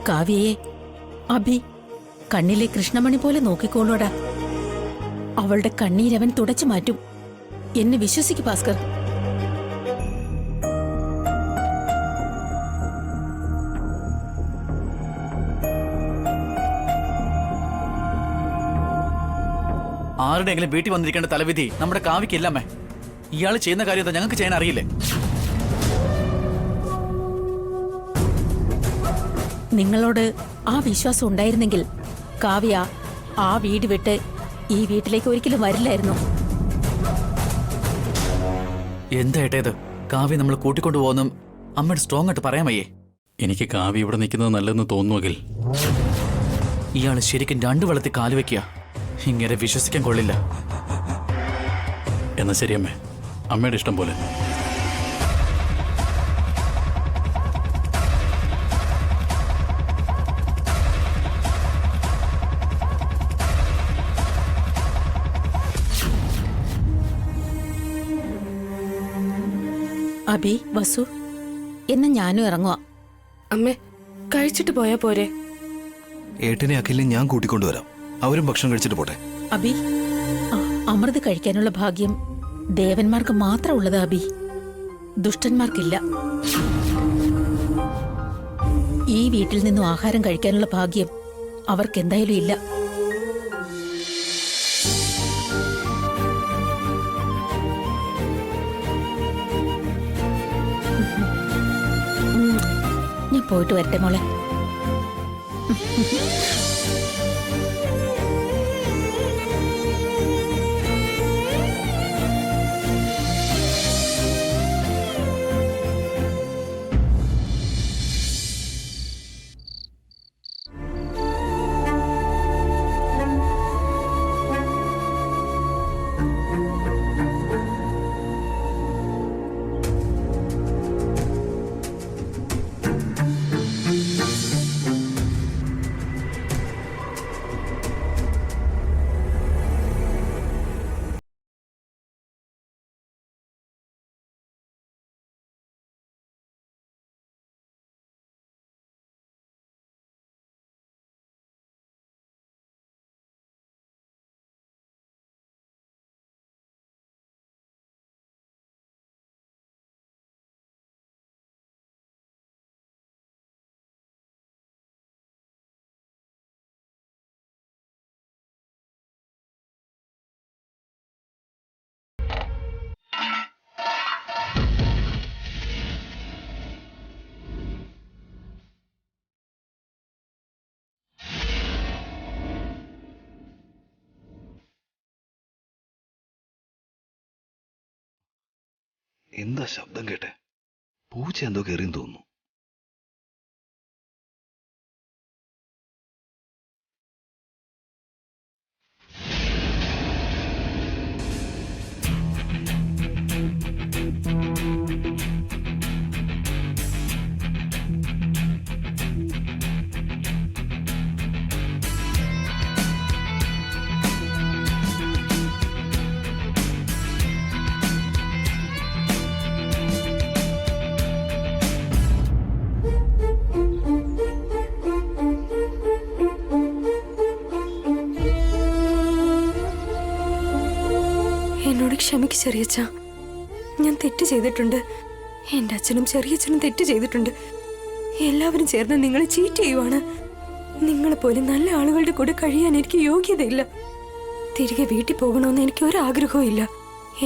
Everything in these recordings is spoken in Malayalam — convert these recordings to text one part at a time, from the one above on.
കാവ്യയെ അഭി കണ്ണിലെ കൃഷ്ണമണി പോലെ നോക്കിക്കോളൂടാ. അവളുടെ കണ്ണീരവൻ തുടച്ചു മാറ്റും. എന്നെ വിശ്വസിക്കു ഭാസ്കർ. ആരുടെയെങ്കിലും വീട്ടിൽ വന്നിരിക്കേണ്ട തലവിധി നമ്മുടെ കാവ്യക്കില്ലമ്മേ. ഇയാൾ ചെയ്യുന്ന കാര്യം എന്താ ഞങ്ങൾക്ക് ചെയ്യാൻ അറിയില്ലേ? നിങ്ങളോട് ആ വിശ്വാസം ഉണ്ടായിരുന്നെങ്കിൽ കാവ്യ ആ വീട് വിട്ട് ഈ വീട്ടിലേക്ക് ഒരിക്കലും വരില്ലായിരുന്നു. എന്തായിട്ടേത്? കാവ്യ നമ്മൾ കൂട്ടിക്കൊണ്ടു പോകുന്നു അമ്മയുടെ സ്ട്രോങ് ആയിട്ട് പറയാൻ വയ്യേ? എനിക്ക് കാവ്യ ഇവിടെ നിൽക്കുന്നത് നല്ലതെന്ന് തോന്നുമെങ്കിൽ ഇയാൾ ശരിക്കും രണ്ടു വെള്ളത്തിൽ കാലുവെക്കുക. ഇങ്ങനെ വിശ്വസിക്കാൻ കൊള്ളില്ല. എന്നാ ശരിയമ്മേ, അമ്മയുടെ ഇഷ്ടം പോലെ. അഭി, വസു, എന്നാ ഞാനും ഇറങ്ങുക. അമ്മേ, കഴിച്ചിട്ട് പോയാ പോരെ? ഏട്ടനെ അഖിലിനെ ഞാൻ കൂട്ടിക്കൊണ്ടുവരാം. അവരും ഭക്ഷണം കഴിച്ചിട്ട് പോട്ടെ. അഭി, അമൃത് കഴിക്കാനുള്ള ഭാഗ്യം ദേവന്മാർക്ക് മാത്രം ഉള്ളത് അഭി, ദുഷ്ടന്മാർക്കില്ല. ഈ വീട്ടിൽ നിന്നും ആഹാരം കഴിക്കാനുള്ള ഭാഗ്യം അവർക്ക് എന്തായാലും ഇല്ല. ഞാൻ പോയിട്ട് വരട്ടെ മോളെ. എന്താ ശബ്ദം കേട്ടെ? പൂച്ച എന്തോ കയറിയെന്ന് തോന്നുന്നു. എന്നോട് ക്ഷമിക്ക് ചെറിയച്ഛ. ഞാൻ തെറ്റ് ചെയ്തിട്ടുണ്ട്. എൻ്റെ അച്ഛനും ചെറിയച്ഛനും തെറ്റ് ചെയ്തിട്ടുണ്ട്. എല്ലാവരും ചേർന്ന് നിങ്ങളെ ചീറ്റ് ചെയ്യുവാണ്. നിങ്ങളെപ്പോലെ നല്ല ആളുകളുടെ കൂടെ കഴിയാൻ എനിക്ക് യോഗ്യതയില്ല. തിരികെ വീട്ടിൽ പോകണമെന്ന് എനിക്ക് ഒരാഗ്രഹവും ഇല്ല.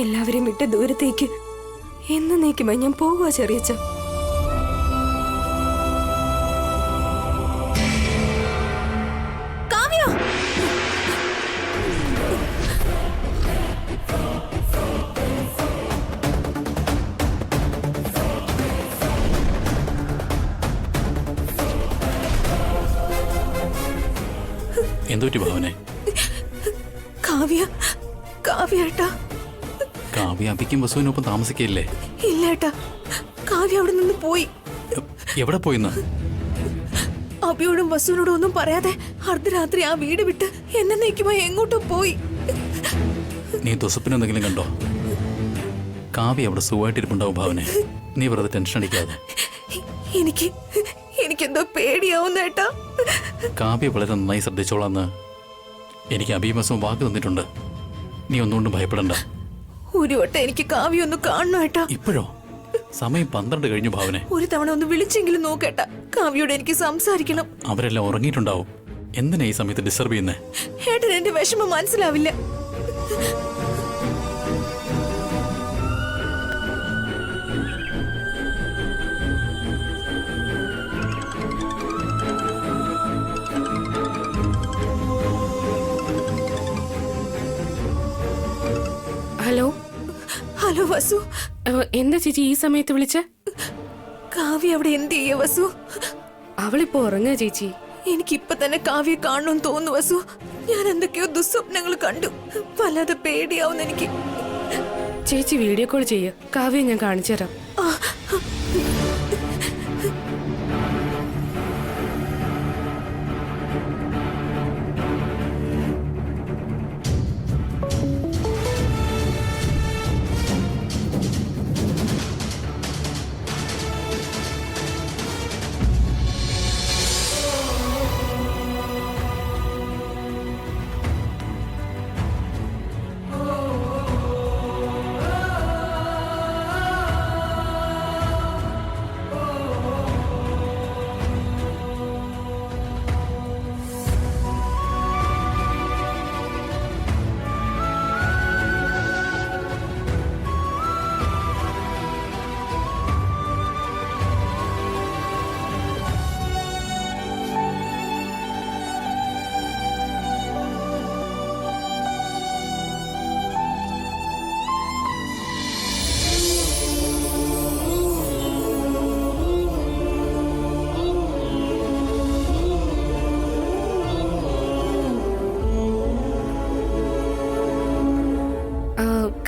എല്ലാവരെയും വിട്ട് ദൂരത്തേക്ക് എന്നേക്കുമായി ഞാൻ പോകുക ചെറിയച്ഛ. എന്തുപറ്റി ഭവനെ? കാവ്യ, കാവ്യേട്ടാ. കാവ്യ അഭിക്കും വസുവിനൊപ്പം താമസിക്കില്ലേ? ഇല്ലേട്ടാ, കാവ്യ അവിടെ നിന്ന് പോയി. എവിടെ പോയിന്ന്? അഭിയോടും വസുവിനോടും ഒന്നും പറയാതെ അർദ്ധരാത്രി ആ വീട് വിട്ട് എന്നേക്കുമായി എങ്ങോട്ടോ പോയി. നീ ദുസപ്പിനെന്തെങ്കിലും കണ്ടോ? കാവ്യ അവിടെ സുഖമായിട്ടിരിപ്പുണ്ടാവും ഭാവനെ. നീ വെറുതെ ടെൻഷൻ അടിക്കാതെ. എനിക്ക് എനിക്കെന്തോ പേടിയാവുന്ന ഏട്ടാ. കാവ്യ വളരെ നന്നായി ശ്രദ്ധിച്ചോളാന്ന് എനിക്ക് അഭിമസവും വാക്ക് തന്നിട്ടുണ്ട്. നീ ഒന്നുകൊണ്ടും ഭയപ്പെടണ്ട. ഒരു വട്ടം എനിക്ക് കാവ്യ ഒന്ന് കാണണം ഏട്ടാ. ഇപ്പോഴോ? സമയം 12 കഴിഞ്ഞു ഭാവനെ. ഒരു തവണ ഒന്ന് വിളിച്ചെങ്കിലും നോക്കേട്ടാ. കാവ്യോട് എനിക്ക് സംസാരിക്കണം. അവരെല്ലാം ഉറങ്ങിയിട്ടുണ്ടാവും. എന്തിനാ ഈ സമയത്ത് ഡിസ്റ്റർബ് ചെയ്യുന്നേ? ഏട്ടൻ എന്റെ വിഷമം മനസ്സിലാവില്ല. ഹലോ ഹലോ വസു. എന്താ ചേച്ചി ഈ സമയത്ത് വിളിച്ച? കാവ്യ അവിടെ എന്ത് ചെയ്യ വസു? അവളിപ്പോ ഉറങ്ങാ ചേച്ചി. എനിക്കിപ്പൊ തന്നെ കാവ്യ കാണണമെന്ന് തോന്നുന്നു വസു. ഞാൻ എന്തൊക്കെയോ ദുസ്വപ്നങ്ങൾ കണ്ടു. വല്ലാതെ പേടിയാവുന്ന എനിക്ക്. ചേച്ചി വീഡിയോ കോൾ ചെയ്യ, കാവ്യ ഞാൻ കാണിച്ചു തരാം.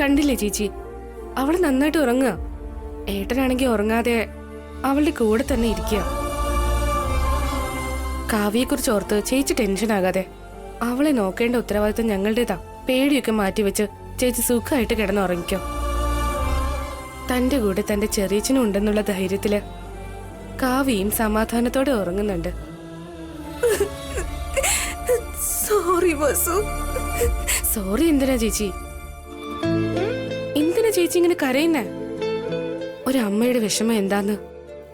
കണ്ടില്ലേ ചേച്ചി, അവള് നന്നായിട്ട് ഉറങ്ങുക. ഏട്ടനാണെങ്കിൽ ഉറങ്ങാതെ അവളുടെ കൂടെ തന്നെ ഇരിക്കുക. കാവ്യയെ കുറിച്ച് ഓർത്ത് ചേച്ചി ടെൻഷൻ ആകാതെ. അവളെ നോക്കേണ്ട ഉത്തരവാദിത്തം ഞങ്ങളുടേതാ. പേടിയൊക്കെ മാറ്റിവെച്ച് ചേച്ചി സുഖമായിട്ട് കിടന്നുറങ്ങിക്കോ. തന്റെ കൂടെ തന്റെ ചെറിയച്ഛനും ഉണ്ടെന്നുള്ള ധൈര്യത്തില് കാവ്യയും സമാധാനത്തോടെ ഉറങ്ങുന്നുണ്ട്. സോറി വസു. സോറി എന്തിനാ ചേച്ചി? എന്തിനാ ചേച്ചി ഇങ്ങനെ കരയുന്നേ? ഒരമ്മയുടെ വിഷമം എന്താന്ന്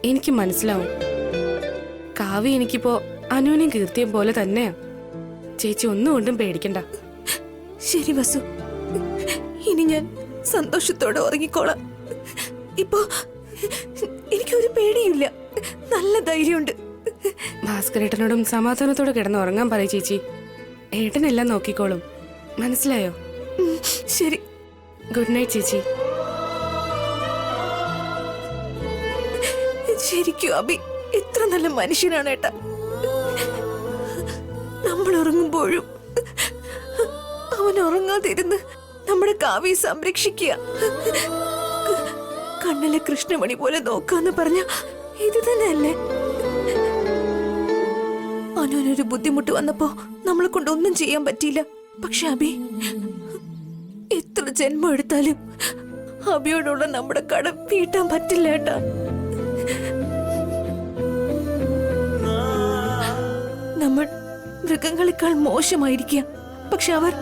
എനിക്ക് മനസ്സിലാവും. കാവ്യ എനിക്കിപ്പോ അനുവിനെയും കീർത്തിയും പോലെ തന്നെയാ. ചേച്ചി ഒന്നുകൊണ്ടും പേടിക്കണ്ട. ശരി വസു, ഇനി ഞാൻ സന്തോഷത്തോടെ ഉറങ്ങിക്കോളാം. ഇപ്പോ എനിക്കൊരു പേടിയില്ല, നല്ല ധൈര്യമുണ്ട്. ഭാസ്കരേട്ടനോടും സമാധാനത്തോടെ കിടന്നുറങ്ങാൻ പറയ ചേച്ചി. ഏട്ടനെല്ലാം നോക്കിക്കോളും. മനസ്സിലായോ? ശരി. ഗുഡ് നൈറ്റ് ചേച്ചി. ശരിക്കും അബി എത്ര നല്ല മനുഷ്യനാണ് ഏട്ടാ. നമ്മൾ ഉറങ്ങുമ്പോഴും അവൻ ഉറങ്ങാതിരുന്ന് നമ്മുടെ കാവ്യെ സംരക്ഷിക്കുക. കണ്ണിലെ കൃഷ്ണമണി പോലെ നോക്കാന്ന് പറഞ്ഞ ഇത് തന്നെയല്ലേ? അനുവിനൊരു ബുദ്ധിമുട്ട് വന്നപ്പോ നമ്മളെ കൊണ്ടൊന്നും ചെയ്യാൻ പറ്റിയില്ല. പക്ഷെ അബി, എത്ര ജന്മം എടുത്താലും അബിയോടുള്ള നമ്മുടെ കടം വീട്ടാൻ പറ്റില്ല ഏട്ടാ. നമ്മൾ മൃഗങ്ങളെക്കാൾ മോശമായിരിക്കാം, പക്ഷെ അവർ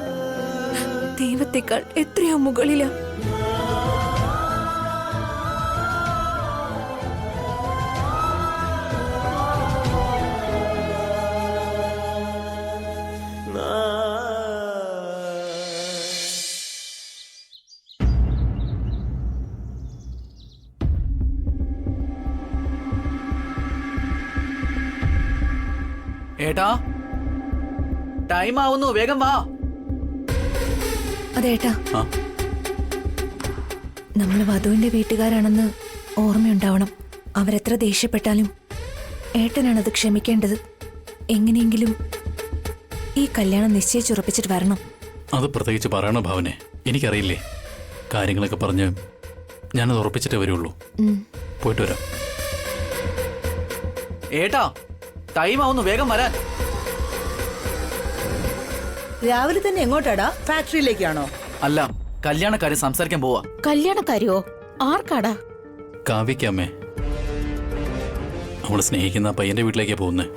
ദൈവത്തെക്കാൾ എത്രയോ മുകളിലാ. ഏട്ടാ, ടൈം ആവുന്നു, വേഗം വാ. അതേട്ടാ, ആ, നമ്മൾ വധുവിന്റെ വീട്ടുകാരാണെന്ന് ഓർമ്മയുണ്ടാവണം. അവരെത്ര ദേഷ്യപ്പെട്ടാലും ഏട്ടനാണത് ക്ഷമിക്കേണ്ടത്. എങ്ങനെയെങ്കിലും ഈ കല്യാണം നിശ്ചയിച്ചുറപ്പിച്ചിട്ട് വരണം. അത് പ്രത്യേകിച്ച് പറയണോ ഭാവനെ? എനിക്കറിയില്ലേ. കാര്യങ്ങളൊക്കെ പറഞ്ഞ് ഞാനത് ഉറപ്പിച്ചിട്ടേ വരുള്ളൂ. പോയിട്ട് വരാം. ഏട്ടാ, ടൈം ആവുന്നു, വേഗം വരാൻ. രാവിലെ തന്നെ എങ്ങോട്ടാടാ? ഫാക്ടറിയിലേക്കാണോ? അല്ല, കല്യാണക്കാര്യം സംസാരിക്കാൻ പോവാ. കല്യാണക്കാരിയോ? ആർക്കാടാ? കാവ്യയ്ക്ക് അമ്മേ. നമ്മൾ സ്നേഹിക്കുന്ന ആ പയ്യന്റെ വീട്ടിലേക്കാണ് പോകുന്നത്.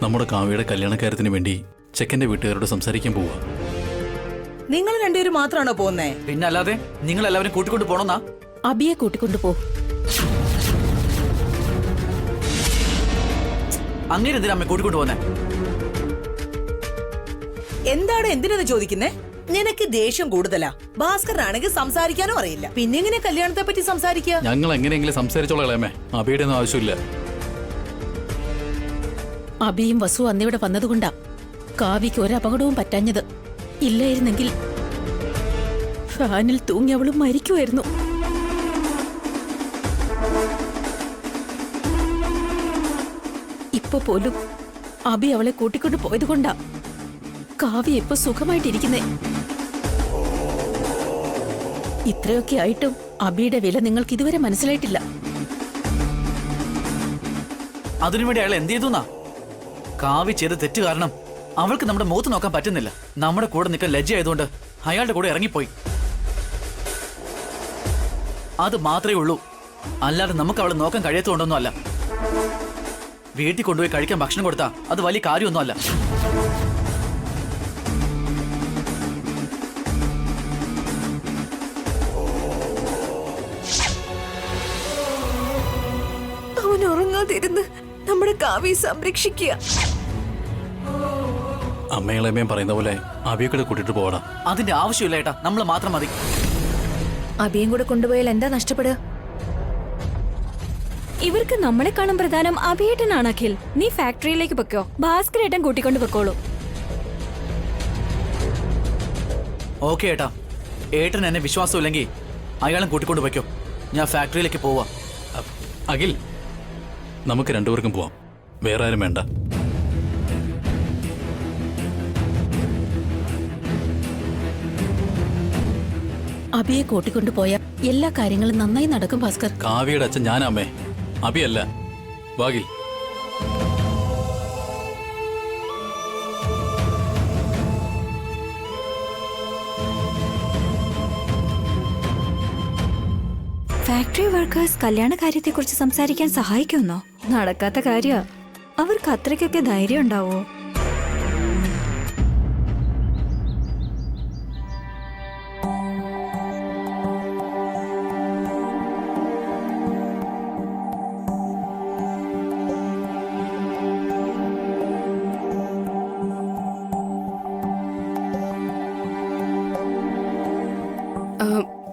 നമ്മുടെ കാവ്യയുടെ കല്യാണക്കാര്യത്തിന് വേണ്ടി ചെക്കന്റെ വീട്ടുകാരോട് സംസാരിക്കാൻ പോവുക. നിങ്ങൾ രണ്ടുപേരും മാത്രമാണോ പോകുന്നേ? പിന്നെ അല്ലാതെ നിങ്ങൾ എല്ലാവരും കൂട്ടിക്കൊണ്ട് പോണെന്നാ? അബിയെ കൂട്ടിക്കൊണ്ടു പോ. അങ്ങനെ എന്തിനാ അമ്മ കൂട്ടിക്കൊണ്ട് പോന്നെ? എന്താണ് എന്തിനെന്ന് ചോദിക്കുന്നേ? നിനക്ക് ദേഷ്യം കൂടുതലാ. ഭാസ്കരനാണെങ്കിൽ സംസാരിക്കാനും അറിയില്ല. പിന്നെ എങ്ങനെ കല്യാണത്തെ പറ്റി സംസാരിക്കുക? ഞങ്ങൾ എങ്ങനെയെങ്കിലും സംസാരിച്ചോളാമേ, അബിയുടെ ഒന്നും ആവശ്യമില്ല. അബിയും വസു അന്നിവിടെ വന്നതുകൊണ്ടാ കാവ്യക്ക് ഒരു അപകടവും പറ്റാഞ്ഞത്. ഇല്ലായിരുന്നെങ്കിൽ ഫാനിൽ തൂങ്ങി അവളും മരിക്കുമായിരുന്നു. ഇപ്പൊ പോലും അബി അവളെ കൂട്ടിക്കൊണ്ട് പോയത് കൊണ്ടാ കാവ്യ ഇപ്പൊ സുഖമായിട്ടിരിക്കുന്നേ. ഇത്രയൊക്കെ ആയിട്ടും അബിയുടെ വില നിങ്ങൾക്ക് ഇതുവരെ മനസ്സിലായിട്ടില്ല. അതിനുവേണ്ടി അയാൾ എന്ത് ചെയ്തു? കാവ്യ ചെയ്ത തെറ്റ് കാരണം അവൾക്ക് നമ്മുടെ മുഖത്ത് നോക്കാൻ പറ്റുന്നില്ല. നമ്മുടെ കൂടെ നിൽക്കാൻ ലജ്ജയായതുകൊണ്ട് അയാളുടെ കൂടെ ഇറങ്ങിപ്പോയി. അത് മാത്രമേ ഉള്ളൂ. അല്ലാതെ നമുക്ക് അവളെ നോക്കാൻ കഴിയാത്തതുകൊണ്ടൊന്നും അല്ല. വീട്ടിൽ കൊണ്ടുപോയി കഴിക്കാൻ ഭക്ഷണം കൊടുത്താ അത് വലിയ കാര്യമൊന്നും അല്ല. അവൻ ഉറങ്ങാതിരുന്ന് നമ്മുടെ കാവ്യെ സംരക്ഷിക്കുക. അമ്മകളെമ്മയും പറയുന്ന പോലെ അബിയെ കൂട്ടിട്ട് പോകണം. അതിന്റെ ആവശ്യമില്ല ഏട്ടാ, നമ്മൾ മാത്രം മതി. അബിയും കൂടെ കൊണ്ടുപോയാൽ എന്താ നഷ്ടപ്പെടുക? ഇവർക്ക് നമ്മളെക്കാളും പ്രധാനം അഭിയേട്ടനാണ്. അഖിൽ, നീ ഫാക്ടറിയിലേക്ക് പൊക്കോ, ഭാസ്കരേട്ടൻ കൂട്ടിക്കൊണ്ട് പൊക്കോളൂ. ഓക്കെ ഏട്ടാ, ഏട്ടൻ എന്നെ വിശ്വാസമില്ലെങ്കിൽ അയാളും കൂട്ടിക്കൊണ്ട് വയ്ക്കോ. ഞാൻ ഫാക്ടറിയിലേക്ക് പോവാ. അഖിൽ, നമുക്ക് രണ്ടുപേർക്കും പോവാം, വേറെ ആരും വേണ്ട. അബിയെ കൂട്ടിക്കൊണ്ടു പോയ എല്ലാ കാര്യങ്ങളും നന്നായി നടക്കും ഭാസ്കർ. കാവ്യയുടെ അച്ഛൻ ഞാനമ്മേ, അബിയല്ല. വാഗിൽ, ഫാക്ടറി വർക്കേഴ്സ് കല്യാണ കാര്യത്തെക്കുറിച്ച് സംസാരിക്കാൻ സഹായിക്കുമെന്നോ? നടക്കാത്ത കാര്യ. അവർക്ക് അത്രയ്ക്കൊക്കെ ധൈര്യം ഉണ്ടാവോ?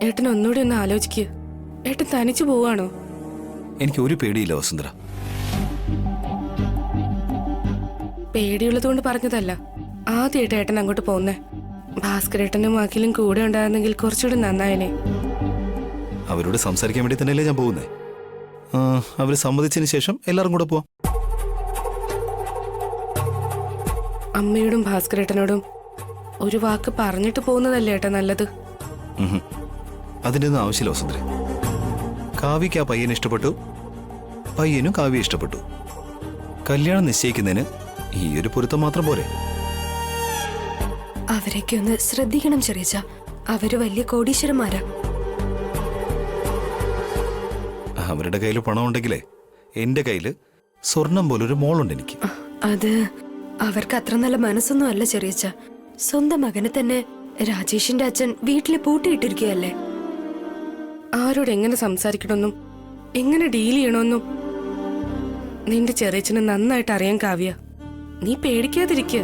ഏട്ടൻ ഒന്നുകൂടി ഒന്ന് ആലോചിക്കുക. ഏട്ടൻ തനിച്ചു പോവാണോ? എനിക്ക് ഒരു പേടിയില്ല വസുന്ധര. പേടിയുള്ളതുകൊണ്ട് പറഞ്ഞതല്ല. ആദ്യമായിട്ട് ഏട്ടൻ അങ്ങോട്ട് പോകുന്നേ. ഭാസ്കരേട്ടനും അഖിലും കൂടെ ഉണ്ടായിരുന്നെങ്കിൽ കുറച്ചുകൂടി നന്നായനെ. അവരോട് സംസാരിക്കാൻ വേണ്ടി തന്നെയല്ലേ ഞാൻ പോകുന്നേ. അവർ സമ്മതിച്ചതിന് ശേഷം എല്ലാവരും കൂടെ പോവാം. അമ്മയോടും ഭാസ്കരേട്ടനോടും ഒരു വാക്ക് പറഞ്ഞിട്ട് പോകുന്നതല്ലേ ഏട്ടാ നല്ലത്. അതിൻ്റെ ഒന്നും ആവശ്യമില്ല വസുന്ധര. കാവ്യക്ക് ആ പയ്യനെ ഇഷ്ടപ്പെട്ടു, പയ്യനും കാവ്യ ഇഷ്ടപ്പെട്ടു. കല്യാണം നിശ്ചയിക്കുന്നതിന് ഈ ഒരു പൊരുത്തം മാത്രം പോരെ. അവരൊക്കെ ഒന്ന് ശ്രദ്ധിക്കണം ചെറിയച്ച. അവര് വലിയ കോടീശ്വരന്മാരാ. അവരുടെ കയ്യിൽ പണം ഉണ്ടെങ്കിലേ എന്റെ കയ്യിൽ സ്വർണം പോലൊരു മോളുണ്ട് എനിക്ക്. അത് അവർക്ക് അത്ര നല്ല മനസ്സൊന്നും അല്ല ചെറിയച്ച. സ്വന്തം മകനെ തന്നെ രാജേഷിന്റെ അച്ഛൻ വീട്ടിൽ പൂട്ടിയിട്ടിരിക്കുകയല്ലേ. ആരോട് എങ്ങനെ സംസാരിക്കണമെന്നും എങ്ങനെ ഡീൽ ചെയ്യണമെന്നും നിന്റെ ചെറിയച്ഛന് നന്നായിട്ട് അറിയാൻ കാവ്യ. നീ പേടിക്കാതിരിക്കുക.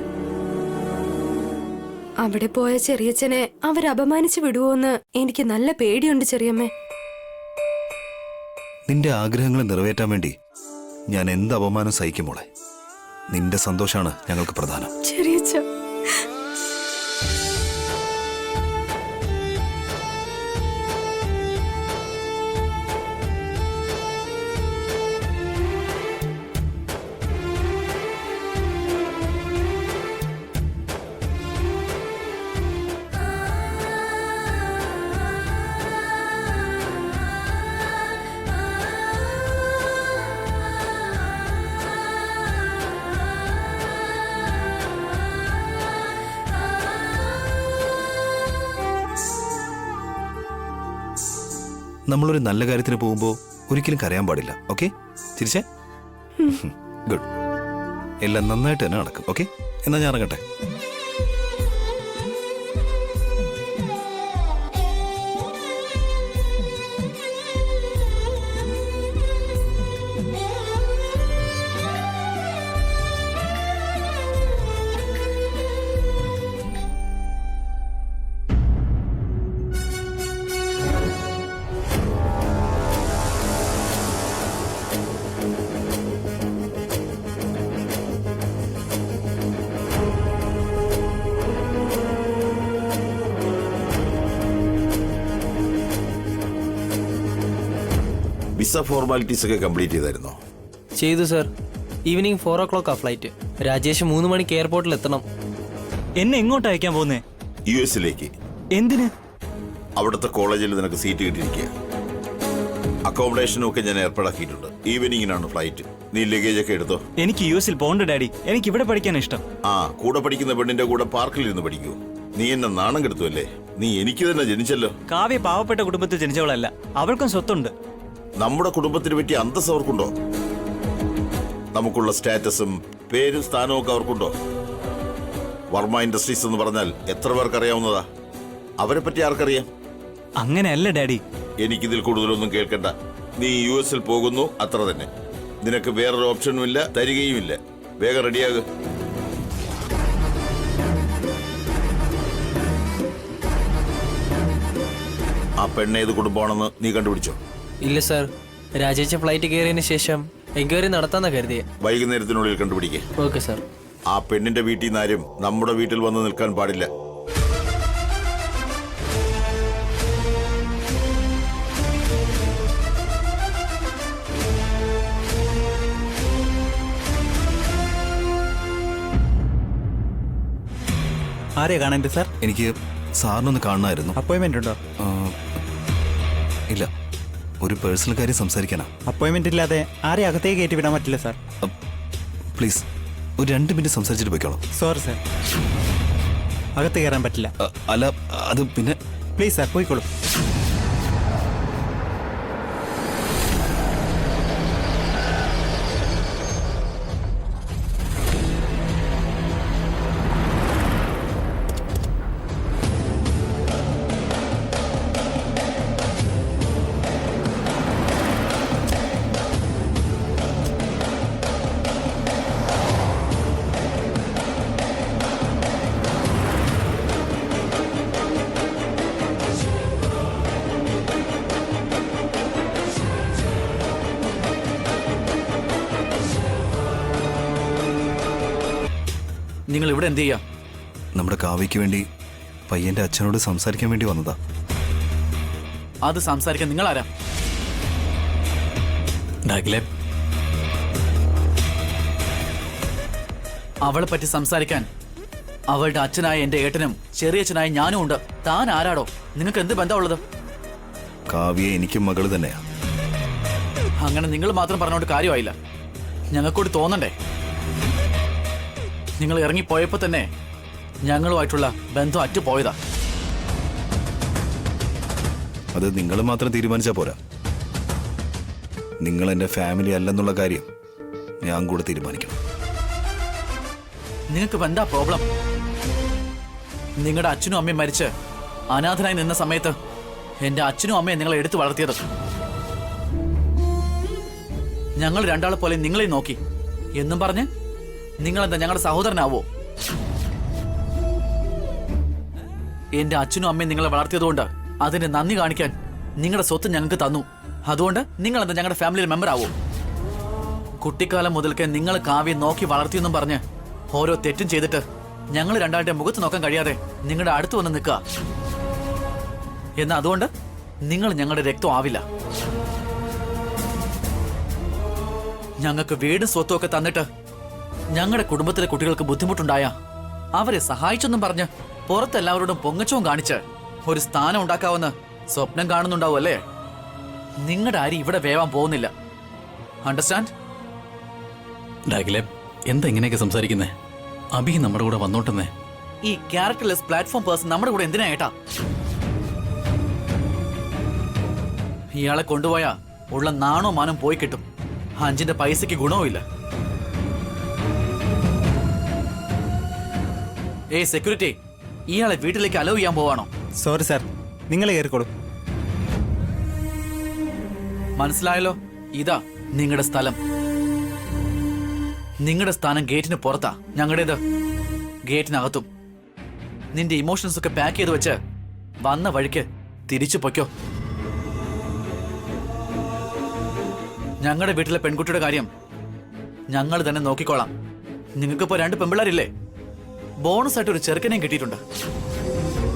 അവിടെ പോയ ചെറിയച്ഛനെ അവർ അപമാനിച്ചു വിടുവോന്ന് എനിക്ക് നല്ല പേടിയുണ്ട് ചെറിയമ്മേ. നിന്റെ ആഗ്രഹങ്ങൾ നിറവേറ്റാൻ വേണ്ടി ഞാൻ എന്ത് അപമാനം സഹിക്കും മോളെ. നിന്റെ സന്തോഷാണ് ഞങ്ങൾക്ക് പ്രധാനം. ചെറിയച്ഛ, നമ്മളൊരു നല്ല കാര്യത്തിന് പോകുമ്പോൾ ഒരിക്കലും കരയാൻ പാടില്ല. ഓക്കെ, ചിരിച്ചേ ഗുഡ്. എല്ലാം നന്നായിട്ട് തന്നെ നടക്കും. ഓക്കെ, എന്നാ ഞാൻ ഇറങ്ങട്ടെ. വിസ ഫോർമാലിറ്റീസ് ഒക്കെ കംപ്ലീറ്റ് ചെയ്തായിരുന്നോ? ചെയ്തു sir. Evening 4 o'clock flight. Rajesh 3 മണിക്ക് എയർപോർട്ടിൽ എത്തണം. എന്നെ എങ്ങോട്ട് അയക്കാൻ പോകുന്നേ? US-ലേക്ക്. എന്തിന്? അവിടുത്തെ കോളേജിൽ നിനക്ക് സീറ്റ് കിട്ടിയിരിക്കുക. അക്കോമഡേഷനും ഒക്കെ ഞാൻ ഏർപ്പാടാക്കിയിട്ടുണ്ട്. ഈവനിങ്ങിനാണ് ഫ്ലൈറ്റ്. നീ ലഗേജ് ഒക്കെ എടുത്തോ. എനിക്ക് US-ൽ പോകണ്ട ഡാഡി. എനിക്ക് ഇവിടെ പഠിക്കാൻ ഇഷ്ടം. ആ, കൂടെ പഠിക്കുന്ന പെണ്ണിന്റെ കൂടെ പാർക്കിലിരുന്ന് പഠിക്കൂ. നീ എന്നെ നാണം കെടുത്തുവല്ലേ? നീ എനിക്ക് തന്നെ ജനിച്ചല്ലോ. കാവ്യ പാവപ്പെട്ട കുടുംബത്തിൽ ജനിച്ചവളല്ല, അവൾക്കും സ്വത്തുണ്ട്. നമ്മുടെ കുടുംബത്തിന് പറ്റിയ അന്തസ് അവർക്കുണ്ടോ? നമുക്കുള്ള സ്റ്റാറ്റസും പേരും സ്ഥാനവും ഒക്കെ അവർക്കുണ്ടോ? വർമ്മ ഇൻഡസ്ട്രീസ് എന്ന് പറഞ്ഞാൽ എത്ര പേർക്ക് അറിയാവുന്നതാ? അവരെ പറ്റി ആർക്കറിയാം? അങ്ങനെയല്ല ഡാഡി. എനിക്കിതിൽ കൂടുതലൊന്നും കേൾക്കണ്ട. നീ US-ൽ പോകുന്നു, അത്ര തന്നെ. നിനക്ക് വേറൊരു ഓപ്ഷനും ഇല്ല, തരികയുമില്ല. വേഗം റെഡിയാകുക. ആ പെണ്ണേത് കുടുംബമാണെന്ന് നീ കണ്ടുപിടിച്ചോ? ഇല്ല സർ, രാജേഷ് ഫ്ലൈറ്റ് കയറിയതിന് ശേഷം എൻക്വയറി നടത്താന്നാ കരുതിയെ. വൈകുന്നേരത്തിനുള്ളിൽ കണ്ടുപിടിക്കേ. Okay sir. ആ പെണ്ണിന്റെ വീട്ടിൽ നിന്ന് ആരും നമ്മുടെ വീട്ടിൽ വന്ന് നിൽക്കാൻ പാടില്ല. ആരെയാ കാണേണ്ടത് സാർ? എനിക്ക് സാറിനൊന്ന് കാണണമായിരുന്നു. അപ്പോയിന്റ്മെന്റ് ഉണ്ടോ? ഇല്ല, ഒരു പേഴ്സണൽ കാര്യം സംസാരിക്കാനാ. അപ്പോയിന്റ്മെന്റ് ഇല്ലാതെ ആരെ അകത്തേക്ക് കയറ്റി വിടാൻ പറ്റില്ല സാർ. പ്ലീസ് ഒരു 2 മിനിറ്റ് സംസാരിച്ചിട്ട് പോയിക്കോളാം. സോറി സാർ, അകത്ത് കയറാൻ പറ്റില്ല. അല്ല, അത് പിന്നെ പ്ലീസ് സാർ, പോയിക്കോളൂ. നിങ്ങൾ ഇവിടെ എന്ത് ചെയ്യാ? നമ്മുടെ കാവ്യയ്ക്ക് വേണ്ടി പയ്യന്റെ അച്ഛനോട് സംസാരിക്കാൻ വേണ്ടി വന്നതാ. അത് സംസാരിക്കാൻ നിങ്ങൾ ആരാ? ഡാഗ്ലേബ്, അവളെ പറ്റി സംസാരിക്കാൻ അവളുടെ അച്ഛനായ എന്റെ ഏട്ടനും ചെറിയച്ഛനായ ഞാനും ഉണ്ട്. താൻ ആരാടോ? നിങ്ങൾക്ക് എന്ത് ബന്ധമുള്ളത്? കാവ്യ എനിക്കും മകള് തന്നെയാ. അങ്ങനെ നിങ്ങൾ മാത്രം പറഞ്ഞോണ്ട് കാര്യമായില്ല. ഞങ്ങൾക്കൂടി തോന്നണ്ടേ? നിങ്ങൾ ഇറങ്ങിപ്പോയപ്പോ തന്നെ ഞങ്ങളുമായിട്ടുള്ള ബന്ധം അറ്റുപോയതാ. അത് നിങ്ങൾ മാത്രം തീരുമാനിച്ചാ പോരാ. നിങ്ങൾ എന്റെ ഫാമിലി അല്ലെന്നുള്ള കാര്യം ഞാൻ കൂടെ തീരുമാനിക്കണം. നിങ്ങൾക്ക് എന്താ പ്രോബ്ലം? നിങ്ങളുടെ അച്ഛനും അമ്മയും മരിച്ച് അനാഥനായി നിന്ന സമയത്ത് എന്റെ അച്ഛനും അമ്മയും നിങ്ങളെ എടുത്തു വളർത്തിയത്. ഞങ്ങൾ രണ്ടാളെ പോലെ നിങ്ങളെ നോക്കി എന്നും പറഞ്ഞ് നിങ്ങളെന്താ ഞങ്ങളുടെ സഹോദരനാവോ? എന്റെ അച്ഛനും അമ്മയും നിങ്ങളെ വളർത്തിയതുകൊണ്ട് അതിന് നന്ദി കാണിക്കാൻ നിങ്ങളുടെ സ്വത്ത് ഞങ്ങൾക്ക് തന്നു. അതുകൊണ്ട് നിങ്ങളെന്താ ഞങ്ങളുടെ ഫാമിലി മെമ്പർ ആവോ? കുട്ടിക്കാലം മുതൽക്കേ നിങ്ങൾ കാവ്യം നോക്കി വളർത്തിയെന്നും പറഞ്ഞ് ഓരോ തെറ്റും ചെയ്തിട്ട് ഞങ്ങൾ രണ്ടാളുടെ മുഖത്ത് നോക്കാൻ കഴിയാതെ നിങ്ങളുടെ അടുത്ത് വന്ന് നിൽക്കുക. എന്നാ അതുകൊണ്ട് നിങ്ങൾ ഞങ്ങളുടെ രക്തം ആവില്ല. ഞങ്ങൾക്ക് വീടും സ്വത്തും ഒക്കെ തന്നിട്ട് ഞങ്ങളുടെ കുടുംബത്തിലെ കുട്ടികൾക്ക് ബുദ്ധിമുട്ടുണ്ടായ അവരെ സഹായിച്ചെന്നും പറഞ്ഞ് പുറത്തെല്ലാവരോടും പൊങ്ങച്ചവും കാണിച്ച് ഒരു സ്ഥാനം ഉണ്ടാക്കാമെന്ന് സ്വപ്നം കാണുന്നുണ്ടാവും അല്ലേ? നിങ്ങളുടെ ആരും ഇവിടെ വേവാൻ പോകുന്നില്ല. അണ്ടർസ്റ്റാൻഡ്? ഡാഗ്ലേബ്, എന്താ ഇങ്ങനെയൊക്കെ സംസാരിക്കുന്നേ? അബി നമ്മുടെ കൂടെ വന്നോട്ടെന്നേ. ഈ ക്യാരക്ടർലെസ് പ്ലാറ്റ്ഫോം പേഴ്സൺ നമ്മുടെ കൂടെ എന്തിനാ ഏട്ടാ? ഇയാളെ കൊണ്ടുപോയാ ഉള്ള നാണോ മാനം പോയി കിട്ടും. അഞ്ചിന്റെ പൈസക്ക് ഗുണവുമില്ല. സെക്യൂരിറ്റി, ഇയാളെ വീട്ടിലേക്ക് അലോ ചെയ്യാൻ പോവാണോ? സോറി സാർ, നിങ്ങൾ കയറിക്കോളൂ. മനസ്സിലായല്ലോ, ഇതാ നിങ്ങളുടെ സ്ഥലം. നിങ്ങളുടെ സ്ഥാനം ഗേറ്റിന് പുറത്താ, ഞങ്ങളുടേത് ഗേറ്റിനകത്തും. നിന്റെ ഇമോഷൻസ് ഒക്കെ പാക്ക് ചെയ്ത് വെച്ച് വന്ന വഴിക്ക് തിരിച്ചു പൊയ്ക്കോ. ഞങ്ങളുടെ വീട്ടിലെ പെൺകുട്ടിയുടെ കാര്യം ഞങ്ങൾ തന്നെ നോക്കിക്കോളാം. നിങ്ങൾക്കിപ്പോ 2 പെൺപിള്ളേരില്ലേ? ബോണസ് ആയിട്ട് ഒരു ചെറുക്കനെയും കിട്ടിയിട്ടുണ്ട്.